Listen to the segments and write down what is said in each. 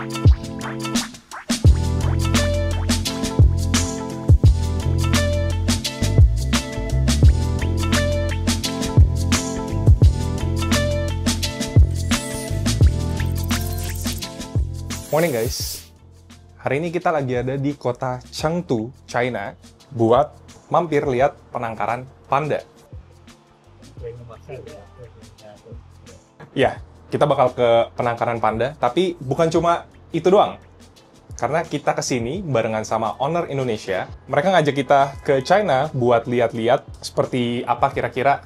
Morning guys, hari ini kita lagi ada di kota Chengdu, China, buat mampir lihat penangkaran panda. Ya, kita bakal ke penangkaran panda, tapi bukan cuma itu doang. Karena kita kesini barengan sama owner Indonesia, mereka ngajak kita ke China buat lihat-lihat seperti apa kira-kira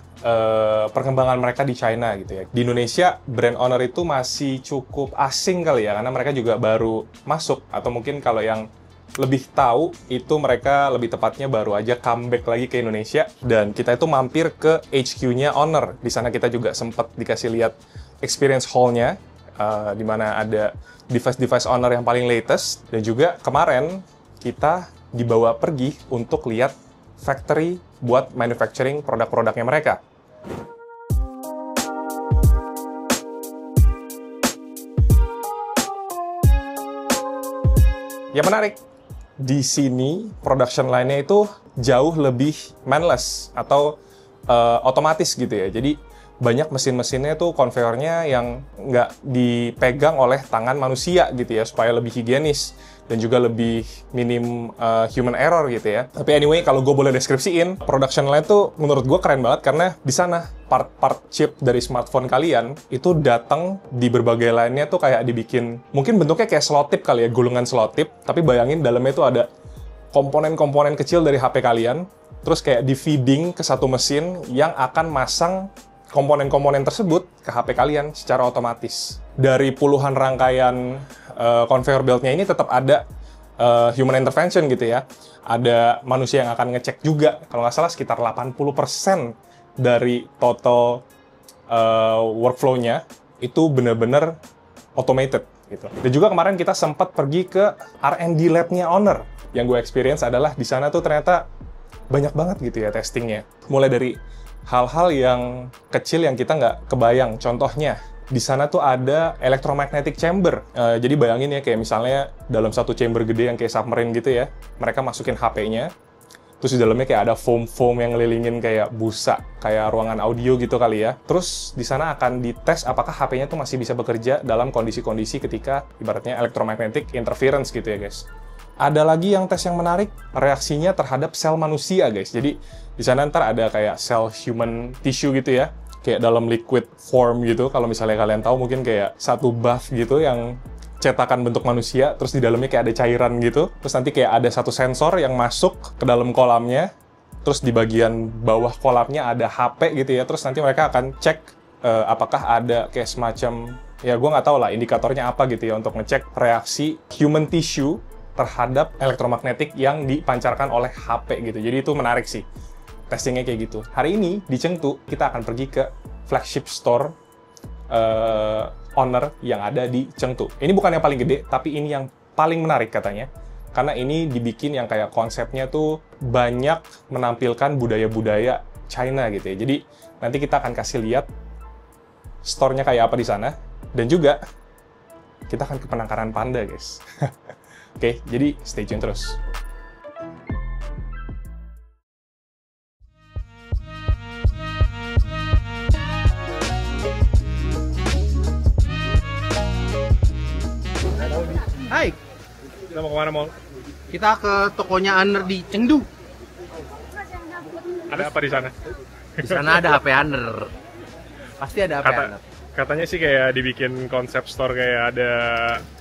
perkembangan mereka di China gitu ya. Di Indonesia, brand owner itu masih cukup asing kali ya, karena mereka juga baru masuk. Atau mungkin kalau yang lebih tahu, itu mereka lebih tepatnya baru aja comeback lagi ke Indonesia. Dan kita itu mampir ke HQ-nya owner. Di sana kita juga sempat dikasih lihat experience hall-nya, di mana ada device-device owner yang paling latest. Dan juga kemarin kita dibawa pergi untuk lihat factory buat manufacturing produk-produknya mereka. Yang menarik, di sini production line-nya itu jauh lebih manless atau otomatis gitu ya. Jadi banyak mesin-mesinnya tuh konveyornya yang nggak dipegang oleh tangan manusia gitu ya, supaya lebih higienis dan juga lebih minim human error gitu ya. Tapi anyway, kalau gue boleh deskripsiin, production line tuh menurut gue keren banget karena di sana part-part chip dari smartphone kalian itu datang di berbagai line-nya tuh kayak dibikin, mungkin bentuknya kayak selotip kali ya, gulungan selotip, tapi bayangin dalamnya itu ada komponen-komponen kecil dari HP kalian, terus kayak di-feeding ke satu mesin yang akan masang komponen-komponen tersebut ke HP kalian secara otomatis. Dari puluhan rangkaian conveyor belt-nya ini tetap ada human intervention gitu ya. Ada manusia yang akan ngecek juga. Kalau nggak salah sekitar 80% dari total workflow-nya itu benar-benar automated gitu. Dan juga kemarin kita sempat pergi ke R&D lab-nya owner. Yang gue experience adalah di sana tuh ternyata banyak banget gitu ya testingnya. Mulai dari hal-hal yang kecil yang kita nggak kebayang. Contohnya, di sana tuh ada electromagnetic chamber. Jadi bayangin ya, kayak misalnya dalam satu chamber gede yang kayak submarine gitu ya, mereka masukin HP-nya, terus di dalamnya kayak ada foam-foam yang ngelilingin kayak busa, kayak ruangan audio gitu kali ya. Terus di sana akan dites apakah HP-nya tuh masih bisa bekerja dalam kondisi-kondisi ketika ibaratnya electromagnetic interference gitu ya guys. Ada lagi yang tes yang menarik, reaksinya terhadap sel manusia guys. Jadi di sana ntar ada kayak sel human tissue gitu ya, kayak dalam liquid form gitu. Kalau misalnya kalian tahu mungkin kayak satu bath gitu yang cetakan bentuk manusia, terus di dalamnya kayak ada cairan gitu. Terus nanti kayak ada satu sensor yang masuk ke dalam kolamnya, terus di bagian bawah kolamnya ada HP gitu ya. Terus nanti mereka akan cek apakah ada kayak semacam, ya gue nggak tahu lah indikatornya apa gitu ya, untuk ngecek reaksi human tissue terhadap elektromagnetik yang dipancarkan oleh HP gitu. Jadi itu menarik sih, testingnya kayak gitu. Hari ini di Chengdu, kita akan pergi ke flagship store owner yang ada di Chengdu. Ini bukan yang paling gede, tapi ini yang paling menarik katanya. Karena ini dibikin yang kayak konsepnya tuh banyak menampilkan budaya-budaya China gitu ya. Jadi nanti kita akan kasih lihat store-nya kayak apa di sana. Dan juga kita akan ke penangkaran panda guys. Oke, jadi stay tune terus. Hai, Kita mau kemana, Mol? kita ke tokonya Aner di Chengdu. Ada apa di sana? Di sana ada HP Aner. Pasti ada HP Aner. Katanya sih kayak dibikin konsep store kayak ada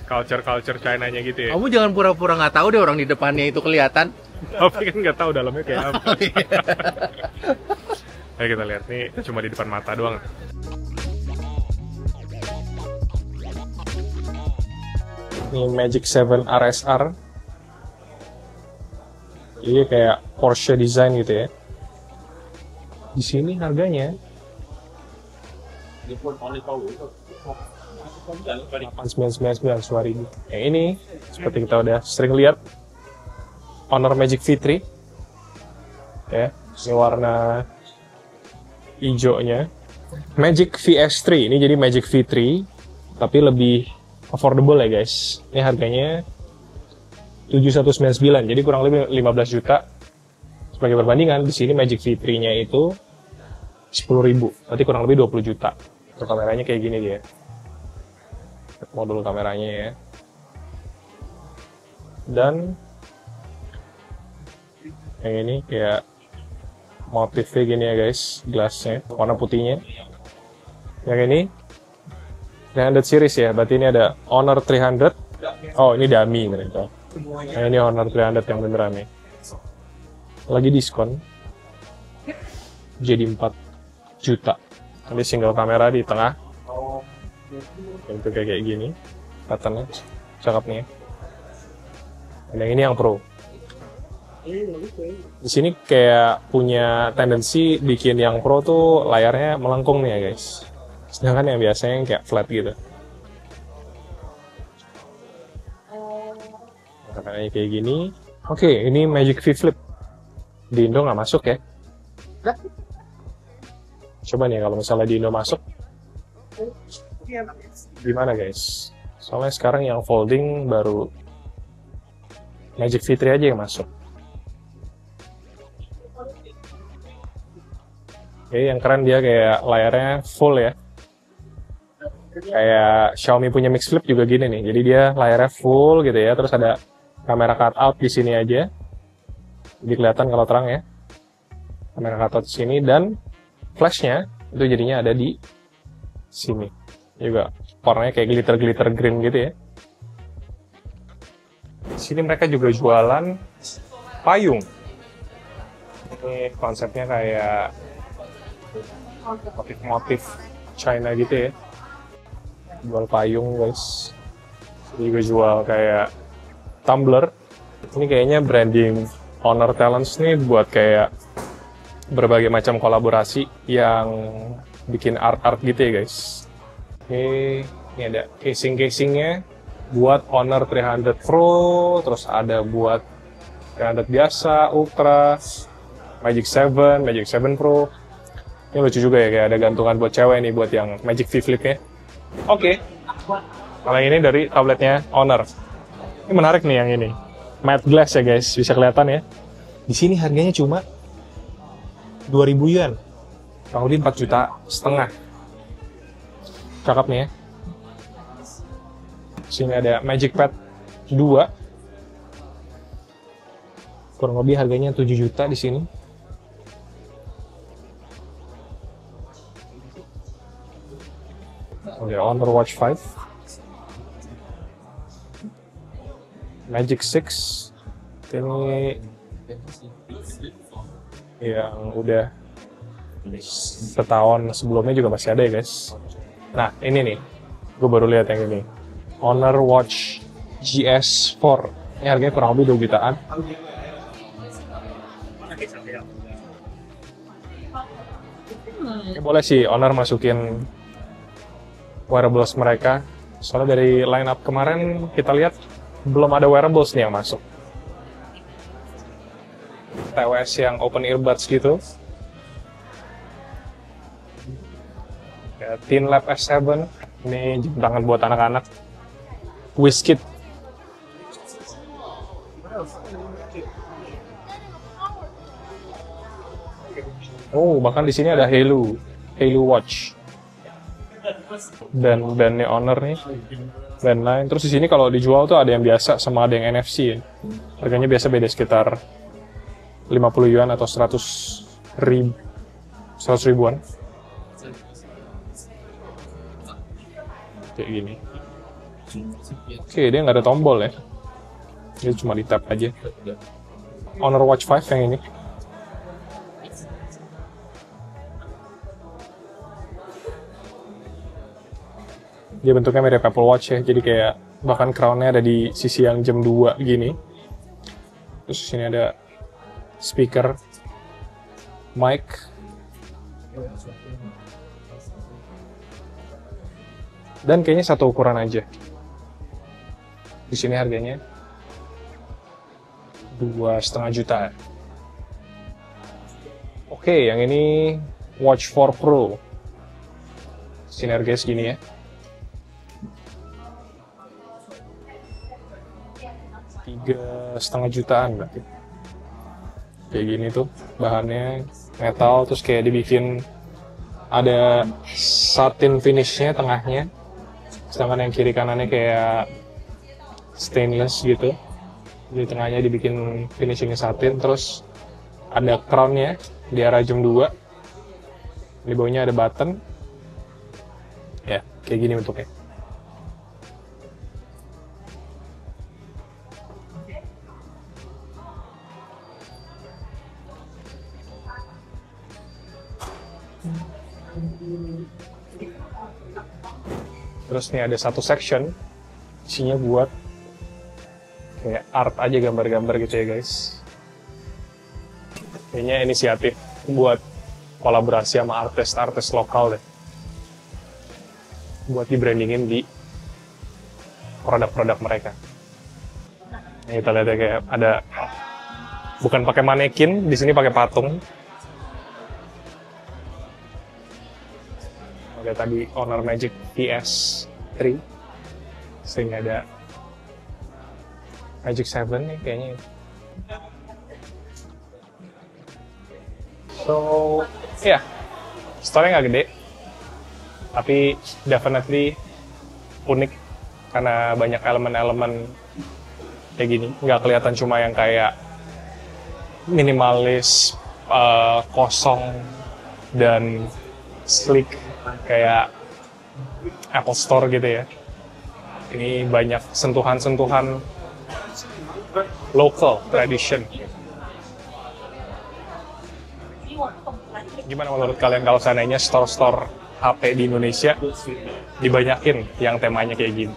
culture China-nya gitu ya. Kamu jangan pura-pura nggak tahu deh, orang di depannya itu kelihatan. Tapi kan nggak tahu dalamnya kayak apa. Oh, iya. Ayo kita lihat, nih cuma di depan mata doang. Ini Magic 7 RSR. Ini kayak Porsche design gitu ya. Di sini harganya 8.999 Suari. Yang ini seperti kita udah sering lihat, Honor Magic V3 ya, ini warna hijaunya. Magic VS3 ini jadi Magic V3 tapi lebih affordable ya guys. Ini harganya 7199, jadi kurang lebih 15 juta. Sebagai perbandingan, di sini Magic V3-nya itu 10.000, berarti kurang lebih 20 juta. Untuk kameranya kayak gini dia. Modul kameranya ya. Dan yang ini kayak motifnya gini ya guys, gelasnya, warna putihnya. Yang ini 300 series ya, berarti ini ada Honor 300. Oh, ini dummy mereka. Nah, ini Honor 300 yang beneran nih. Lagi diskon. Jadi 4 juta. Ini single kamera di tengah. Bentuk kayak gini. Patternnya cakep nih. Dan yang ini yang pro. Di sini kayak punya tendensi bikin yang pro tuh layarnya melengkung nih ya guys. Sedangkan yang biasanya yang kayak flat gitu. Kameranya kayak gini. Oke, ini Magic V Flip. Di Indo nggak masuk ya. Coba nih kalau misalnya di Indo masuk. Gimana guys? Soalnya sekarang yang folding baru Magic V3 aja yang masuk. Oke, yang keren dia kayak layarnya full ya. Kayak Xiaomi punya Mix Flip juga gini nih. Jadi dia layarnya full gitu ya. Terus ada kamera cutout di sini aja. Jadi kelihatan kalau terang ya. Kamera cutout di sini dan flashnya itu jadinya ada di sini. Juga warnanya kayak glitter-glitter green gitu ya. Di sini mereka juga jualan payung. Ini konsepnya kayak motif-motif China gitu ya. Jual payung guys. Ini juga jual kayak tumbler. Ini kayaknya branding Honor Talents nih buat kayak berbagai macam kolaborasi yang bikin art-art gitu ya guys. Oke, ini ada casing-casingnya buat Honor 300 Pro, terus ada buat 300 biasa, Ultra, Magic 7, Magic 7 Pro. Ini lucu juga ya, kayak ada gantungan buat cewek nih buat yang Magic V Flip-nya. Oke. Kalau ini dari tabletnya Honor. Ini menarik nih yang ini. Matte glass ya guys, bisa kelihatan ya. Di sini harganya cuma 2.000 yuan. Kurang lebih 4,5 juta. Cakep nih ya. Sini ada Magic Pad 2. Kurang lebih harganya 7 juta di sini. Ada Honor Watch 5. Magic 6. Ini yang udah setahun sebelumnya juga masih ada ya guys. Nah ini nih, gue baru lihat yang ini. Honor Watch GS4. Ini harganya kurang lebih 2 jutaan. Ini boleh sih Honor masukin wearables mereka. Soalnya dari line up kemarin kita lihat belum ada wearables nih yang masuk. TWS yang open earbuds gitu. Ya, ThinLab S7. Ini jam tangan buat anak-anak. WizKid. Oh, bahkan di sini ada Halo Watch. Dan bandnya Honor nih. Band lain. Terus di sini kalau dijual tuh ada yang biasa sama ada yang NFC ya. Harganya biasa beda sekitar 50 yuan atau 100 ribuan. Kayak gini. Oke, dia nggak ada tombol ya. Dia cuma di tap aja. Honor Watch 5 yang ini. Dia bentuknya mirip Apple Watch ya, jadi kayak bahkan crown-nya ada di sisi yang jam 2 gini. Terus di sini ada speaker, mic, dan kayaknya satu ukuran aja. Di sini harganya 2,5 juta. Oke, yang ini Watch 4 Pro. Sini harganya segini ya. 3,5 jutaan berarti. Kayak gini tuh bahannya metal, terus kayak dibikin ada satin finishnya tengahnya, sedangkan yang kiri kanannya kayak stainless gitu. Di tengahnya dibikin finishingnya satin, terus ada crownnya di arah jam 2. Di bawahnya ada button. Ya, kayak gini bentuknya. Terus nih ada satu section isinya buat kayak art aja, gambar-gambar gitu ya guys. Kayaknya inisiatif buat kolaborasi sama artis-artis lokal deh, buat di-brandingin di produk-produk mereka. Nah, kita lihat ya, kayak ada bukan pakai manekin, di sini pakai patung. Ada tadi Honor Magic PS3, sehingga ada Magic 7 nih kayaknya. So, ya, store-nya nggak gede, tapi definitely unik karena banyak elemen-elemen kayak gini. Nggak kelihatan cuma yang kayak minimalis, kosong, dan sleek kayak Apple Store gitu ya. Ini banyak sentuhan-sentuhan local tradition. Gimana menurut kalian kalau seandainya store-store HP di Indonesia dibanyakin yang temanya kayak gini?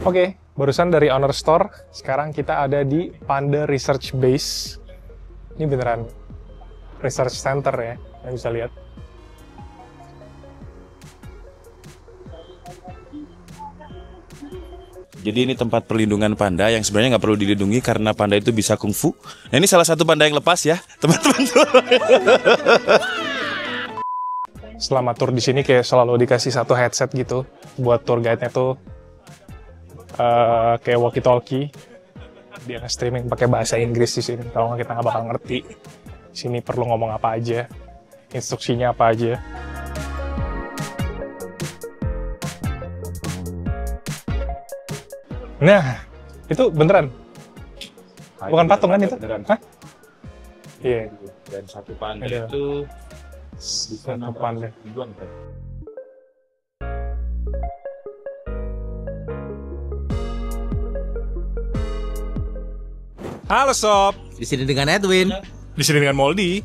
Oke, barusan dari Honor Store, sekarang kita ada di Panda Research Base. Ini beneran research center ya, yang bisa lihat. Jadi ini tempat perlindungan panda yang sebenarnya nggak perlu dilindungi karena panda itu bisa kungfu. Nah ini salah satu panda yang lepas ya, teman-teman. Selama tour di sini kayak selalu dikasih satu headset gitu buat tour guide-nya tuh kayak walkie-talkie. Dia nge-streaming pakai bahasa Inggris di sini. Kalau nggak kita nggak bakal ngerti. Sini perlu ngomong apa aja, instruksinya apa aja. Nah, itu beneran? Bukan patung kan itu? Beneran. Hah? Iya. Dan satu panda Ada. itu Satu panda. ribuan kan? Halo sob, Di sini dengan Edwin. di sini dengan Moldi.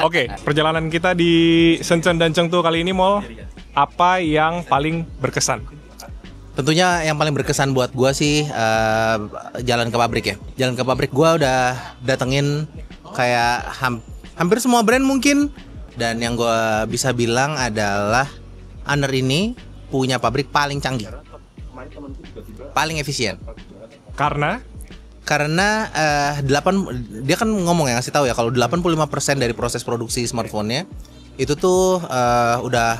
Oke, perjalanan kita di Shenzhen dan Chengdu kali ini, Mol, apa yang paling berkesan? Tentunya yang paling berkesan buat gua sih jalan ke pabrik ya. Jalan ke pabrik gua udah datengin kayak hampir semua brand mungkin. Dan yang gua bisa bilang adalah Honor ini punya pabrik paling canggih, paling efisien. Karena dia kan ngomong ya, ngasih tahu ya kalau 85% dari proses produksi smartphone-nya itu tuh udah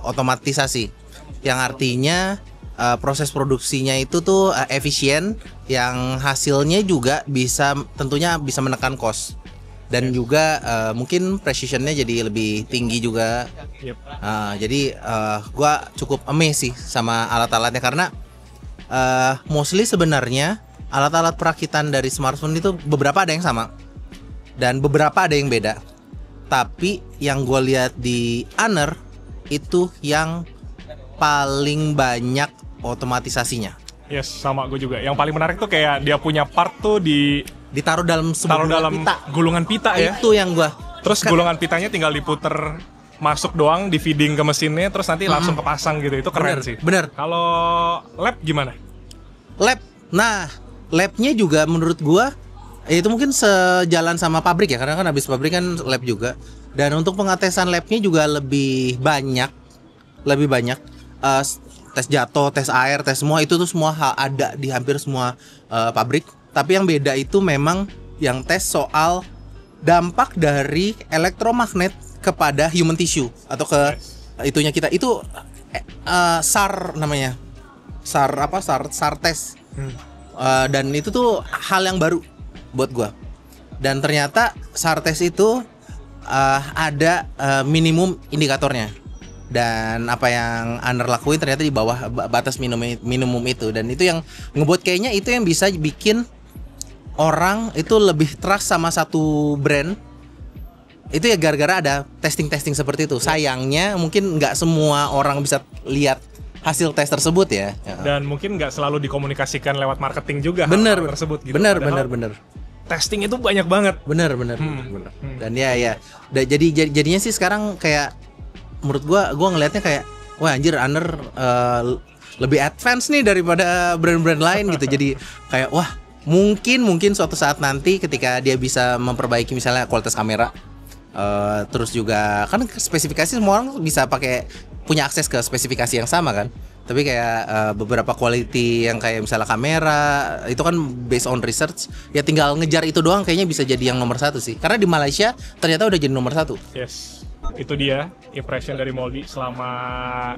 otomatisasi. Yang artinya proses produksinya itu tuh efisien, yang hasilnya juga tentunya bisa menekan cost. Dan juga mungkin precision-nya jadi lebih tinggi juga. Yep. Jadi gua cukup amazed sih sama alat-alatnya karena mostly sebenarnya alat-alat perakitan dari smartphone itu beberapa ada yang sama dan beberapa ada yang beda. Tapi yang gue lihat di Honor itu yang paling banyak otomatisasinya. yes, sama gue juga. Yang paling menarik tuh kayak dia punya part tuh Ditaruh dalam sebuah pita. gulungan pita ya. Itu yang gua. Terus gulungan pitanya tinggal diputer masuk doang, di feeding ke mesinnya, terus nanti langsung kepasang gitu. Itu keren sih. Bener. Kalau lab gimana? Lab. Nah, labnya juga menurut gua itu mungkin sejalan sama pabrik ya, karena kan habis pabrik kan lab juga. Dan untuk pengetesan labnya juga lebih banyak. Tes jatuh, tes air, tes semua itu tuh semua ada di hampir semua pabrik. Tapi yang beda itu memang yang tes soal dampak dari elektromagnet kepada human tissue atau ke itunya kita. Itu SAR namanya. SAR test. Dan itu tuh hal yang baru buat gua. Dan ternyata Sartes itu ada minimum indikatornya. Dan apa yang Under lakuin ternyata di bawah batas minimum itu. Dan itu yang ngebuat kayaknya itu yang bisa bikin orang itu lebih trust sama satu brand. Itu ya gara-gara ada testing-testing seperti itu. Sayangnya mungkin nggak semua orang bisa lihat hasil tes tersebut ya. Dan mungkin nggak selalu dikomunikasikan lewat marketing juga Bener hal tersebut gitu. bener Padahal bener. testing itu banyak banget. Bener. Dan jadinya sih sekarang kayak menurut gua ngelihatnya kayak wah anjir Under lebih advance nih daripada brand-brand lain gitu. Jadi kayak wah mungkin suatu saat nanti ketika dia bisa memperbaiki misalnya kualitas kamera, terus juga kan spesifikasi semua orang bisa punya akses ke spesifikasi yang sama kan. Tapi kayak beberapa quality yang kayak misalnya kamera itu kan based on research, ya tinggal ngejar itu doang kayaknya bisa jadi yang nomor 1 sih. Karena di Malaysia ternyata udah jadi nomor 1. Yes, itu dia impression dari Moldy selama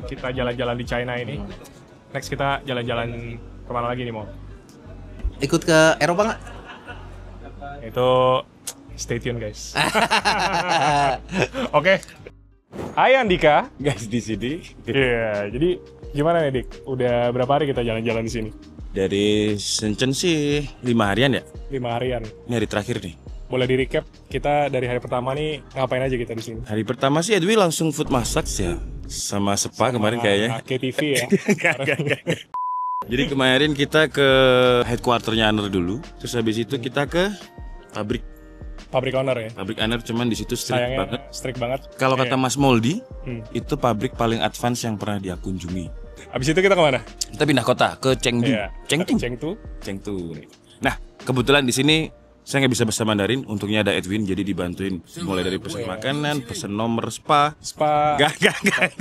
kita jalan-jalan di China ini. Next kita jalan-jalan kemana lagi nih Mol? Ikut ke Eropa nggak? Itu stay tune guys. Oke. Hai Andika. Guys di sini. Iya, jadi gimana nih Dik? Udah berapa hari kita jalan-jalan di sini? Dari Shenzhen sih 5 harian ya. 5 harian. Ini hari terakhir nih. Boleh di recap kita dari hari pertama nih ngapain aja kita di sini? Hari pertama sih Edwi langsung food massage ya. Sama spa kemarin kayaknya. KTV ya. Jadi kemarin kita ke headquarternya Under dulu. Terus habis itu kita ke pabrik Owner ya. Pabrik Under, cuman di situ strict Sayangnya banget. strict banget. Kalau kata Mas Moldy, Hmm. itu pabrik paling advance yang pernah dia kunjungi. Abis itu kita kemana? Kita pindah kota ke Chengdu. Iya. Chengdu. Chengdu. Nah, kebetulan di sini saya nggak bisa bahasa Mandarin, untungnya ada Edwin, jadi dibantuin mulai dari pesan makanan, pesan nomor spa. Gak.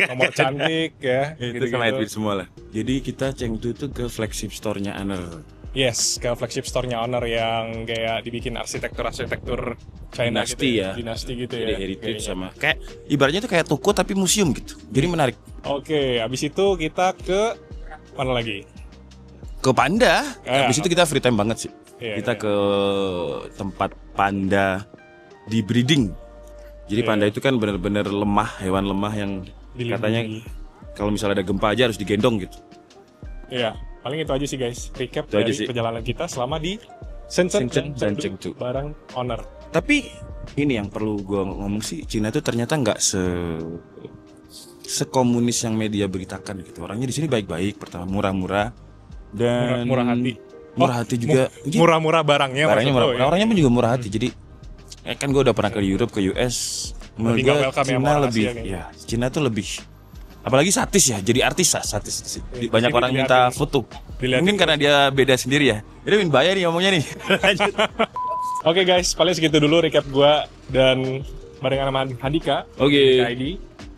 Nomor cantik ya. Itu sama Edwin semua lah. Jadi kita Chengdu itu ke flagship store-nya Under. Yes, ke flagship store-nya Honor yang kayak dibikin arsitektur China Dinasti gitu ya. Dinasti gitu Jadi ya. heritage kayaknya. sama kayak ibaratnya itu kayak toko tapi museum gitu. Jadi menarik. Oke, abis itu kita ke mana lagi? Ke Panda. Ya, Habis itu kita free time banget sih. Iya, Kita iya. ke tempat panda di breeding. Jadi Iya. panda itu kan benar-benar lemah, hewan lemah yang Dilindungi. katanya kalau misalnya ada gempa aja harus digendong gitu. Iya, paling itu aja sih guys. Recap Itu aja dari sih. perjalanan kita selama di Shenzhen dan Chengdu. bareng Honor. Tapi ini yang perlu gua ngomong sih, Cina itu ternyata nggak sekomunis yang media beritakan gitu. Orangnya di sini baik-baik, pertama murah-murah dan Murah hati. Murah hati juga. Gitu. Murah-murah barangnya. Barangnya maksud murah. lo, ya? Orangnya pun juga murah hati. Jadi kan gue udah pernah ke Europe, ke US. Menurut Lebih nggak gue welcome ya sama Cina orang lebih, Asia kayaknya. ya Cina tuh lebih. Apalagi satis ya, jadi artis lah satis. Iya, Banyak jadi orang minta dilihatin. foto. Dilihatin. Mungkin karena dia beda sendiri ya. Jadi Min bayar nih ngomongnya nih. Oke guys, paling segitu dulu recap gua dan barengan sama Handika. Oke. Handika ID.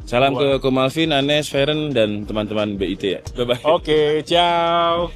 Salam ke Malvin, Anes, Feren dan teman-teman BIT ya. Bye bye. Oke, ciao.